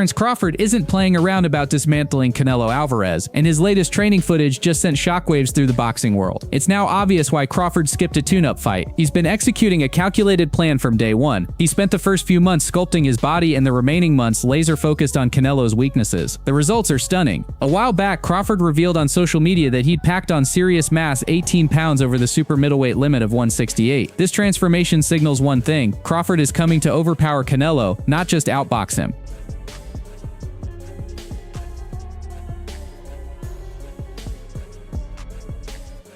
Terence Crawford isn't playing around about dismantling Canelo Alvarez, and his latest training footage just sent shockwaves through the boxing world. It's now obvious why Crawford skipped a tune-up fight. He's been executing a calculated plan from day one. He spent the first few months sculpting his body and the remaining months laser-focused on Canelo's weaknesses. The results are stunning. A while back, Crawford revealed on social media that he'd packed on serious mass 18 pounds over the super middleweight limit of 168. This transformation signals one thing: Crawford is coming to overpower Canelo, not just outbox him.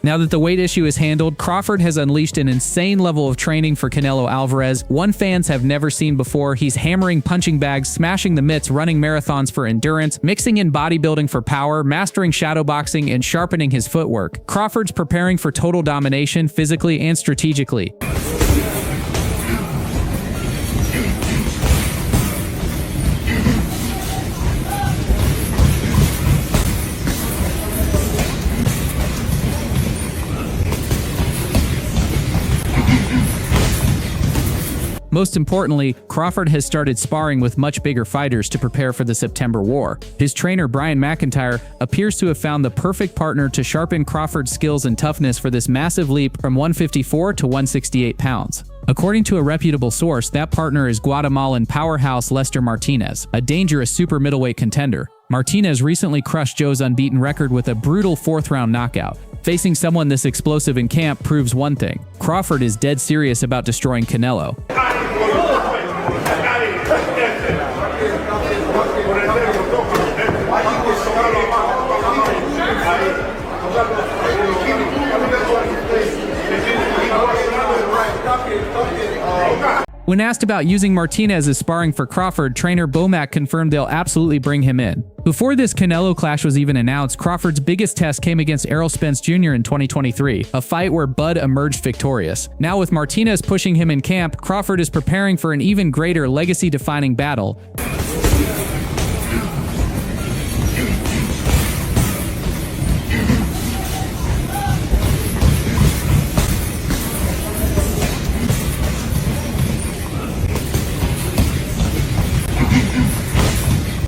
Now that the weight issue is handled, Crawford has unleashed an insane level of training for Canelo Alvarez, one fans have never seen before. He's hammering punching bags, smashing the mitts, running marathons for endurance, mixing in bodybuilding for power, mastering shadowboxing, and sharpening his footwork. Crawford's preparing for total domination physically and strategically. Most importantly, Crawford has started sparring with much bigger fighters to prepare for the September war. His trainer, Brian McIntyre, appears to have found the perfect partner to sharpen Crawford's skills and toughness for this massive leap from 154 to 168 pounds. According to a reputable source, that partner is Guatemalan powerhouse Lester Martinez, a dangerous super middleweight contender. Martinez recently crushed Joe's unbeaten record with a brutal fourth-round knockout. Facing someone this explosive in camp proves one thing: Crawford is dead serious about destroying Canelo. When asked about using Martinez as sparring for Crawford, trainer Bomac confirmed they'll absolutely bring him in. Before this Canelo clash was even announced, Crawford's biggest test came against Errol Spence Jr. in 2023, a fight where Bud emerged victorious. Now with Martinez pushing him in camp, Crawford is preparing for an even greater legacy-defining battle.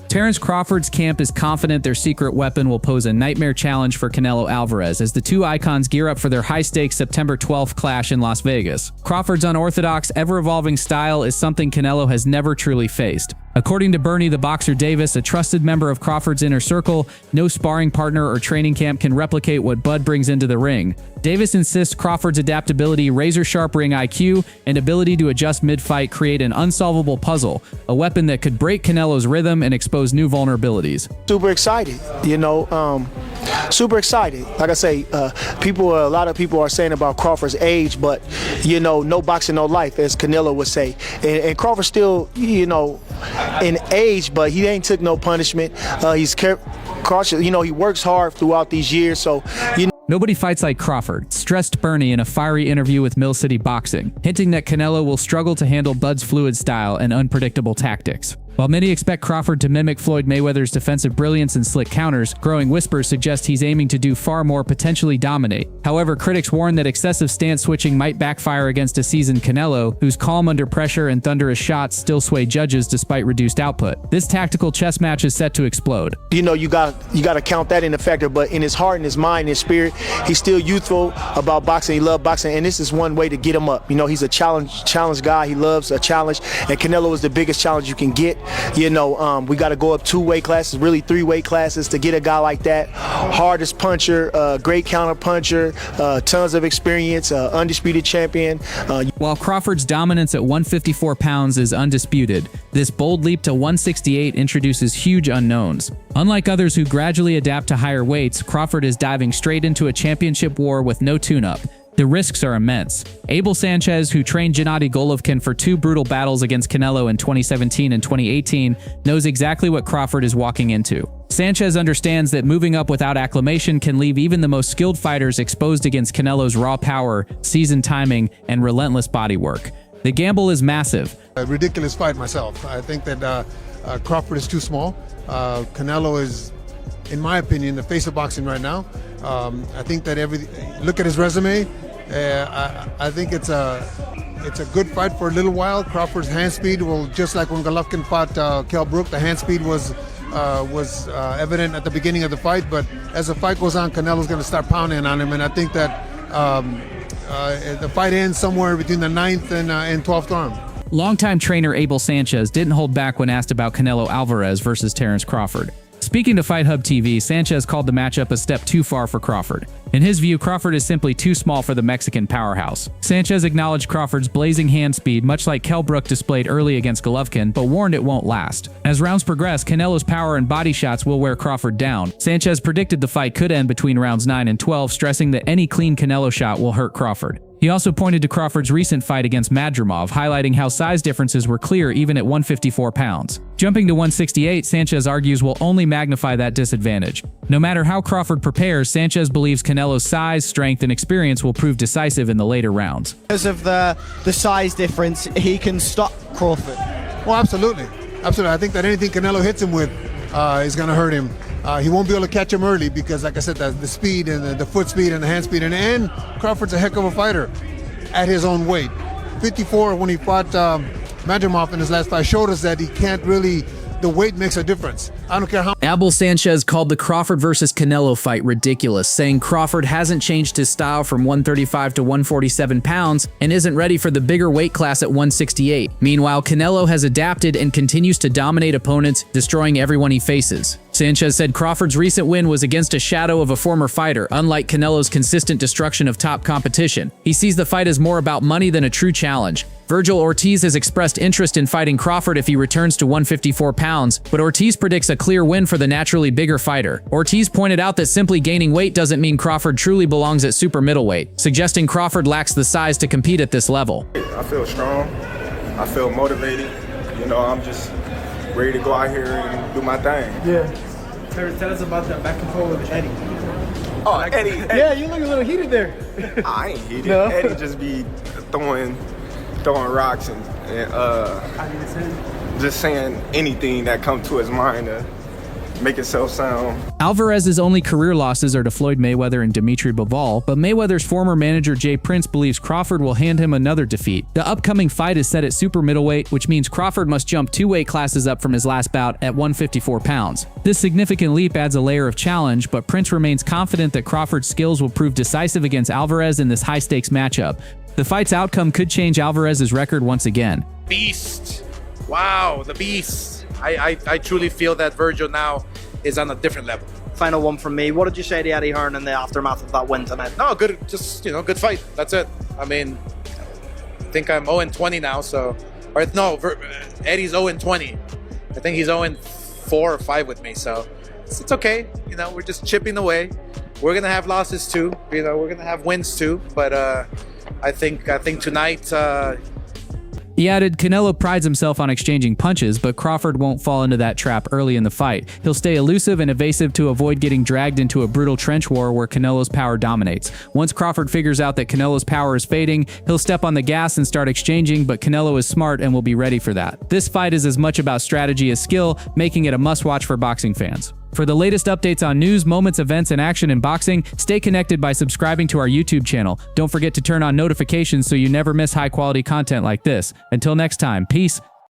Terence Crawford's camp is confident their secret weapon will pose a nightmare challenge for Canelo Alvarez as the two icons gear up for their high-stakes September 12th clash in Las Vegas. Crawford's unorthodox, ever-evolving style is something Canelo has never truly faced. According to Bernie the Boxer Davis, a trusted member of Crawford's inner circle, no sparring partner or training camp can replicate what Bud brings into the ring. Davis insists Crawford's adaptability, razor-sharp ring IQ, and ability to adjust mid-fight create an unsolvable puzzle, a weapon that could break Canelo's rhythm and expose new vulnerabilities. Super excited, super excited. Like I say, a lot of people are saying about Crawford's age, but no boxing, no life, as Canelo would say. And Crawford still, in age, but he ain't took no punishment. He's cautious. He works hard throughout these years, so Nobody fights like Crawford, stressed Bernie in a fiery interview with Mill City Boxing, hinting that Canelo will struggle to handle Bud's fluid style and unpredictable tactics. While many expect Crawford to mimic Floyd Mayweather's defensive brilliance and slick counters, growing whispers suggest he's aiming to do far more, potentially dominate. However, critics warn that excessive stance switching might backfire against a seasoned Canelo, whose calm under pressure and thunderous shots still sway judges despite reduced output. This tactical chess match is set to explode. You got to count that in the factor, but in his heart and his mind and his spirit, he's still youthful about boxing. He loves boxing, and this is one way to get him up. He's a challenge guy. He loves a challenge, and Canelo is the biggest challenge you can get. We got to go up 2 weight classes, really 3 weight classes to get a guy like that. Hardest puncher, great counter puncher, tons of experience, undisputed champion. While Crawford's dominance at 154 pounds is undisputed, this bold leap to 168 introduces huge unknowns. Unlike others who gradually adapt to higher weights, Crawford is diving straight into a championship war with no tune-up. The risks are immense. Abel Sanchez, who trained Gennady Golovkin for 2 brutal battles against Canelo in 2017 and 2018, knows exactly what Crawford is walking into. Sanchez understands that moving up without acclimation can leave even the most skilled fighters exposed against Canelo's raw power, seasoned timing, and relentless body work. The gamble is massive. A ridiculous fight myself. I think that Crawford is too small. Canelo is, in my opinion, the face of boxing right now. I think that look at his resume. I think it's it's a good fight for a little while. Crawford's hand speed will, just like when Golovkin fought Kell Brook, the hand speed was evident at the beginning of the fight. But as the fight goes on, Canelo's going to start pounding on him, and I think that the fight ends somewhere between the 9th and 12th round. Longtime trainer Abel Sanchez didn't hold back when asked about Canelo Alvarez versus Terence Crawford. Speaking to Fight Hub TV, Sanchez called the matchup a step too far for Crawford. In his view, Crawford is simply too small for the Mexican powerhouse. Sanchez acknowledged Crawford's blazing hand speed, much like Kell Brook displayed early against Golovkin, but warned it won't last. As rounds progress, Canelo's power and body shots will wear Crawford down. Sanchez predicted the fight could end between rounds 9 and 12, stressing that any clean Canelo shot will hurt Crawford. He also pointed to Crawford's recent fight against Madrimov, highlighting how size differences were clear even at 154 pounds. Jumping to 168, Sanchez argues will only magnify that disadvantage. No matter how Crawford prepares, Sanchez believes Canelo's size, strength, and experience will prove decisive in the later rounds. Because of the size difference, he can stop Crawford. Well, absolutely. Absolutely. I think that anything Canelo hits him with is going to hurt him. He won't be able to catch him early because, like I said, the speed and the foot speed and the hand speed. And Crawford's a heck of a fighter at his own weight. 54, when he fought Madrimov in his last fight, showed us that he can't really, the weight makes a difference. I don't care how. Abel Sanchez called the Crawford versus Canelo fight ridiculous, saying Crawford hasn't changed his style from 135 to 147 pounds and isn't ready for the bigger weight class at 168. Meanwhile, Canelo has adapted and continues to dominate opponents, destroying everyone he faces. Sanchez said Crawford's recent win was against a shadow of a former fighter, unlike Canelo's consistent destruction of top competition. He sees the fight as more about money than a true challenge. Virgil Ortiz has expressed interest in fighting Crawford if he returns to 154 pounds, but Ortiz predicts a clear win for the naturally bigger fighter. Ortiz pointed out that simply gaining weight doesn't mean Crawford truly belongs at super middleweight, suggesting Crawford lacks the size to compete at this level. I feel strong. I feel motivated. You know, I'm just ready to go out here and do my thing. Yeah. Tell us about that back and forth with Eddie. Oh, Eddie. Yeah, you look a little heated there. I ain't heated. No? Eddie just be throwing rocks and just saying anything that comes to his mind to make itself sound. Alvarez's only career losses are to Floyd Mayweather and Dimitri Bivol, but Mayweather's former manager Jay Prince believes Crawford will hand him another defeat. The upcoming fight is set at super middleweight, which means Crawford must jump 2 weight classes up from his last bout at 154 pounds. This significant leap adds a layer of challenge, but Prince remains confident that Crawford's skills will prove decisive against Alvarez in this high-stakes matchup. The fight's outcome could change Alvarez's record once again. Beast. Wow, the beast. I truly feel that Virgil now is on a different level. Final one from me. What did you say to Eddie Hearn in the aftermath of that win tonight? No, good, just, good fight. That's it. I mean, I think I'm 0-20 now, so, or no, Eddie's 0-20. I think he's 0-4 or 5 with me, so it's okay. We're just chipping away. We're gonna have losses too. We're gonna have wins too, but I think tonight. He added, Canelo prides himself on exchanging punches, but Crawford won't fall into that trap early in the fight. He'll stay elusive and evasive to avoid getting dragged into a brutal trench war where Canelo's power dominates. Once Crawford figures out that Canelo's power is fading, he'll step on the gas and start exchanging, but Canelo is smart and will be ready for that. This fight is as much about strategy as skill, making it a must-watch for boxing fans. For the latest updates on news, moments, events, and action in boxing, stay connected by subscribing to our YouTube channel. Don't forget to turn on notifications so you never miss high-quality content like this. Until next time, peace